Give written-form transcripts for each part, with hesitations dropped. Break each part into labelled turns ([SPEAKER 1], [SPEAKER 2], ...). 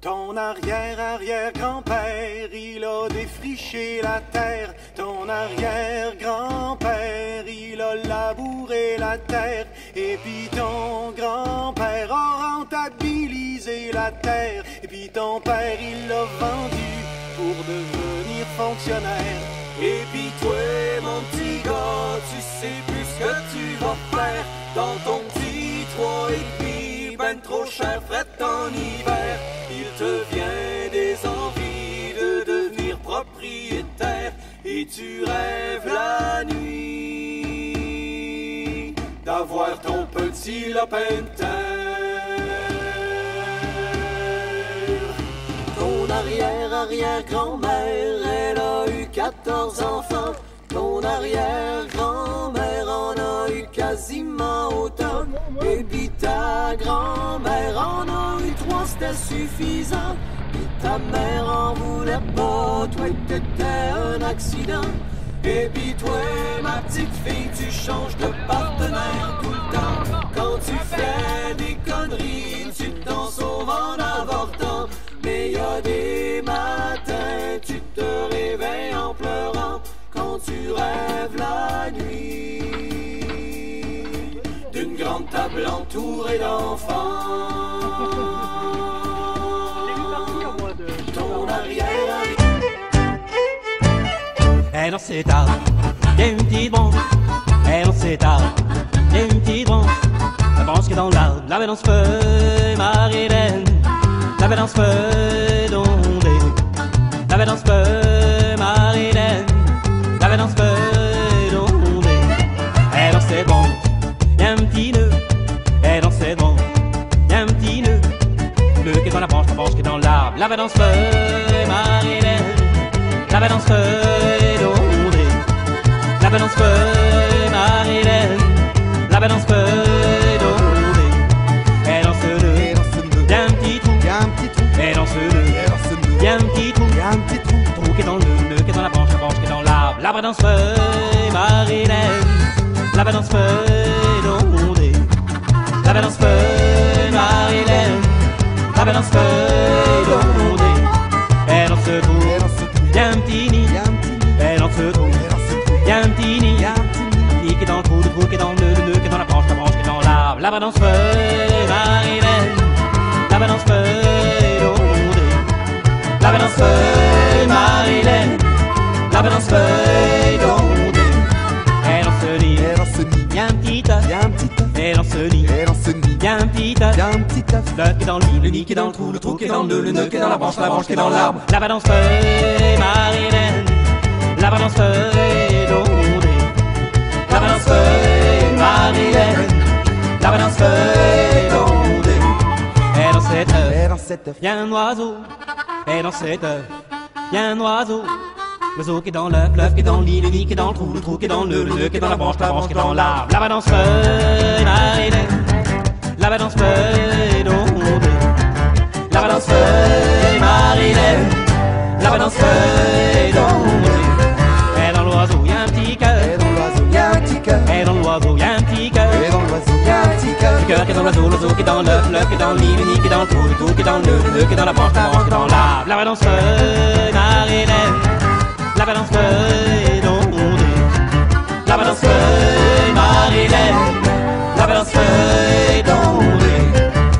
[SPEAKER 1] Ton arrière-arrière-grand-père, il a défriché la terre. Ton arrière-grand-père, il a labouré la terre. Et puis ton grand-père a rentabilisé la terre. Et puis ton père, il l'a vendu pour devenir fonctionnaire. Et puis toi, mon petit gars, tu sais plus ce que tu vas faire dans ton petit 3,5, ben trop cher, fret en hiver. Il te vient des envies de devenir propriétaire et tu rêves la nuit d'avoir ton petit lopin de terre. Ton arrière-arrière-grand-mère, elle a eu 14 enfants. Ton arrière-grand-mère en a eu quasiment autant. Et puis ta grand-mère en a eu 3, c'était suffisant. Et ta mère en voulait pas, toi t'étais un accident. Et puis toi, ma petite fille, tu changes de partenaire tout le temps. Quand tu fais des conneries, tu t'en sauves en avortant. Mais y a des matins, tu te réveilles en pleurant quand tu rêves la nuit d'une grande table entourée d'enfants. Ton arrière.
[SPEAKER 2] Et dans cet arbre, il y a une petite branche. Et dans cet arbre, il y a une petite branche. La branche qui est dans l'arbre, la belle dans ce feu, Marie-Hélène. La belle dans ce feu, d'ondée. La belle dans ce feu, Marie-Hélène. La belle dans ce feu, d'ondée. Et dans cette branche, il y a un petit nœud. Et dans cette branche, il y a un petit nœud. Le nœud qui est dans la branche qui est dans l'arbre. La belle dans ce feu, Marie-Hélène. La belle dans ce feu, d'ondée. La belle dans ce feu, Marie-Hélène. La belle dans ce feu, d'ondée. Et dans ce nœud, il y a un petit trou. Et dans ce nœud, il y a un petit trou. Trou qui est dans le nœud qui est dans la branche qui est dans l'arbre. L'arbre dans ce feu, Marie-Hélène. L'arbre dans ce feu, d'ondée. L'arbre dans ce feu, Marie-Hélène. L'arbre dans ce feu, d'ondée. Et dans ce trou, il y a un petit nid. Et dans ce trou, il y a un petit nid. Nid qui est dans le trou, le trou qui est dans le nœud qui est dans la branche qui est dans l'arbre. L'arbre dans ce feu, Marie-Hélène. L'arbre dans ce feu, d'ondée. L'arbre dans ce feu, Marie-Hélène. L'arbre dans ce feu, d'ondée. Et dans ce nid, il y a un petit œuf. Et dans ce nid, il y a un petit œuf. L'œuf qui est dans le nid, le nid qui est dans le trou qui est dans le nœud qui est dans la branche qui est dans l'arbre. L'arbre dans ce feu, Marie-Hélène. L'arbre dans ce feu, d'ondée. L'arbre dans ce feu, Marie-Hélène. L'arbre dans ce feu, d'ondée. Et dans cet œuf, il y a un oiseau. Et dans cet œuf, il y a un oiseau. L'oiseau qui est dans l'œuf, l'œuf qui est dans le nid qui est dans le trou qui est dans le nœud qui est dans la branche qui est dans l'arbre. Là-bas dans ce feu, Marie-Hélène. Là-bas dans ce feu, d'ondée. Là-bas dans ce feu, Marie-Hélène. Là-bas dans ce feu, d'ondée. Et dans l'oiseau, il y a un petit cœur. Et dans l'oiseau, il y a un petit cœur. Et dans l'oiseau, il y a un petit cœur. Et dans l'oiseau, il y a un petit cœur. Le cœur qui est dans l'oiseau, l'oiseau qui est dans l'œuf, l'œuf qui est dans le nid qui est dans le trou qui est dans le nœud qui est dans la branche qui est dans l'arbre. Là-bas dans ce feu, Marie-Hélène. Là-bas dans ce feu, d'ondée. Là-bas dans ce feu, Marie-Hélène. Là-bas dans ce feu, d'ondée.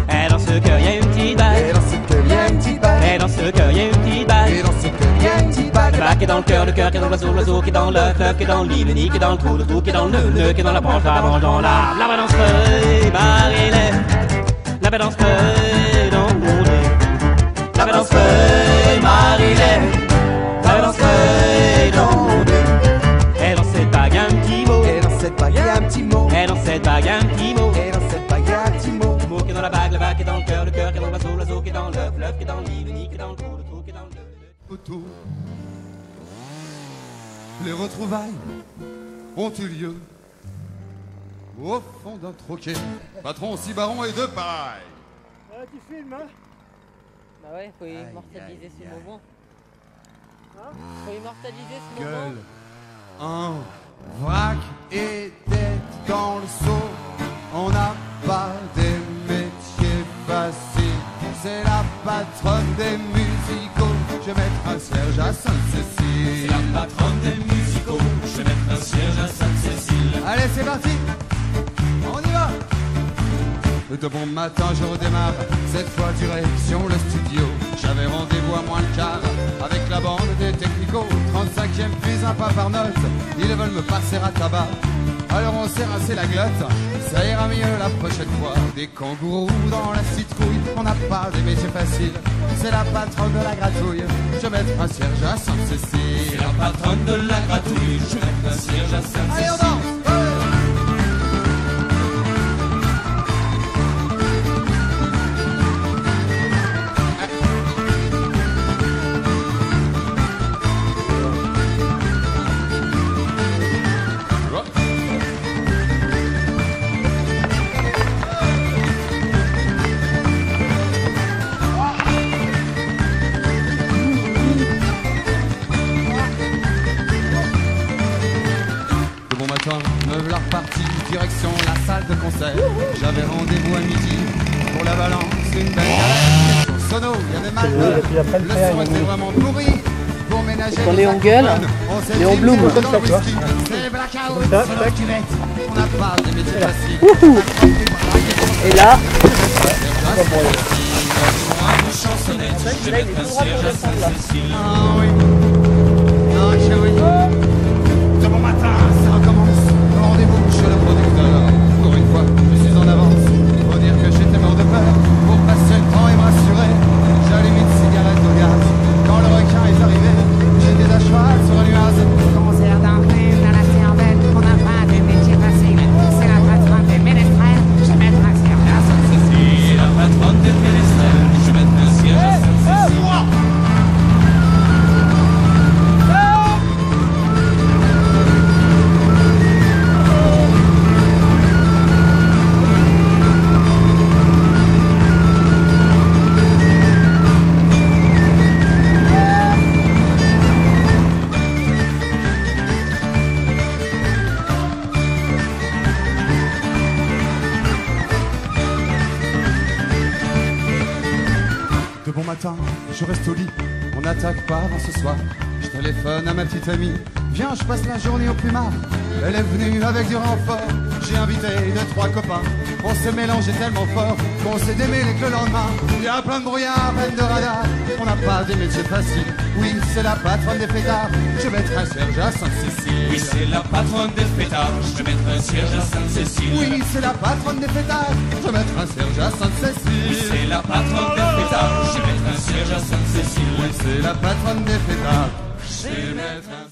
[SPEAKER 2] Et dans ce cœur, il y a une petite bague. Et dans ce cœur, il y a une petite bague. Et dans ce cœur, il y a une petite bague. Et dans ce cœur, il y a une petite bague. Le bague qui est dans le cœur qui est dans l'oiseau, l'oiseau qui est dans l'œuf, l'œuf qui est dans le nid qui est dans le trou qui est dans le nœud qui est dans la branche dans l'arbre. Là-bas dans ce feu, Marie-Hélène. Là-bas dans ce feu, d'ondée. Là-bas dans ce feu, Marie-Hélène. Là-bas dans ce feu, d'ondée. Et dans cette bague, un petit mot.
[SPEAKER 3] Et dans cette bague, il y a un petit mot.
[SPEAKER 2] Et dans cette bague, un petit mot.
[SPEAKER 3] Et dans cette bague, il y a un petit mot.
[SPEAKER 2] Le mot qui est dans la bague qui est dans le cœur qui est dans l'oiseau, l'oiseau qui est dans l'œuf, l'œuf qui est dans le nid qui est dans le trou qui est dans le nœud.
[SPEAKER 4] Autour, les retrouvailles ont eu lieu au fond d'un troquet. Patron, 6 barons et 2 pareils.
[SPEAKER 1] Tu filmes, hein?
[SPEAKER 5] Bah ouais, faut immortaliser ce moment. Faut immortaliser ce moment.
[SPEAKER 4] Gueule, un vrac et tête dans le seau. On n'a pas des métiers faciles. C'est la patrie. patronne des musicaux. Je vais mettre un cierge à Sainte-Cécile.
[SPEAKER 6] C'est la patronne des musicaux. Je vais mettre un cierge à Sainte-Cécile.
[SPEAKER 4] Allez, c'est parti, on y va. De bon matin, je redémarre, cette fois direction le studio. J'avais rendez-vous à moins le quart avec la bande des technicaux. 35e puis un pas par note, ils veulent me passer à tabac. Alors on s'est rincé la glotte, ça ira mieux la prochaine fois. Des kangourous dans la citrouille, on n'a pas des métiers faciles. C'est la patronne de la gratouille, je vais mettre un cierge à Sainte-Cécile.
[SPEAKER 6] C'est la patronne de la gratouille. Je vais mettre un cierge à Sainte-Cécile.
[SPEAKER 4] Allez, on danse. Me voilà reparti, direction la salle de concert. J'avais rendez-vous à midi pour la balance, une belle galère. Au sono, il y avait mal. Le son était vraiment pourri. Pour ménager
[SPEAKER 5] quand Léon gueule, Léon Blum comme ça, tu vois.
[SPEAKER 4] C'est blackout, c'est l'heure du mec. On n'a pas des métiers faciles.
[SPEAKER 5] Et là,
[SPEAKER 6] Chansonnette. Je vais mettre un cierge à Sainte-Cécile.
[SPEAKER 4] Ah oui. Ah chérie. De bon matin, ça recommence. Rendez-vous chez le producteur. Pour une fois, je suis en avance. Faut dire que j'étais mort de peur. Pour passer le temps et me rassurer, j'allume une cigarette au gaz. Quand le requin est arrivé, j'étais à cheval sur un nuage.
[SPEAKER 7] Concert d'entrée dans la cervelle, on n'a pas de métier facile. C'est la patronne des ménestrels, je vais mettre un cierge à Sainte-Cécile.
[SPEAKER 6] C'est la patronne des ménestrels. Je vais mettre un cierge à Sainte-Cécile.
[SPEAKER 4] De bon matin, je reste au lit, on n'attaque pas avant ce soir. Je téléphone à ma petite amie, viens, je passe la journée au plumard. Elle est venue avec du renfort, j'ai invité 2-3 copains. On s'est mélangé tellement fort qu'on s'est démêlé que le lendemain. Il y a plein de brouillard, plein de radar, on n'a pas des métiers faciles. Oui, c'est la patronne des fêtards, je vais mettre un cierge à Sainte-Cécile.
[SPEAKER 6] Oui, c'est la patronne des fêtards. Je vais mettre un cierge à Sainte-Cécile.
[SPEAKER 4] Oui, c'est la patronne des fêtards, je vais mettre un cierge à
[SPEAKER 6] Oui,
[SPEAKER 4] Sainte-Cécile.
[SPEAKER 6] c'est la patronne des fêtards. Je vais mettre un cierge à Sainte-Cécile.
[SPEAKER 4] Oui, c'est la patronne des fêtards, je vais mettre un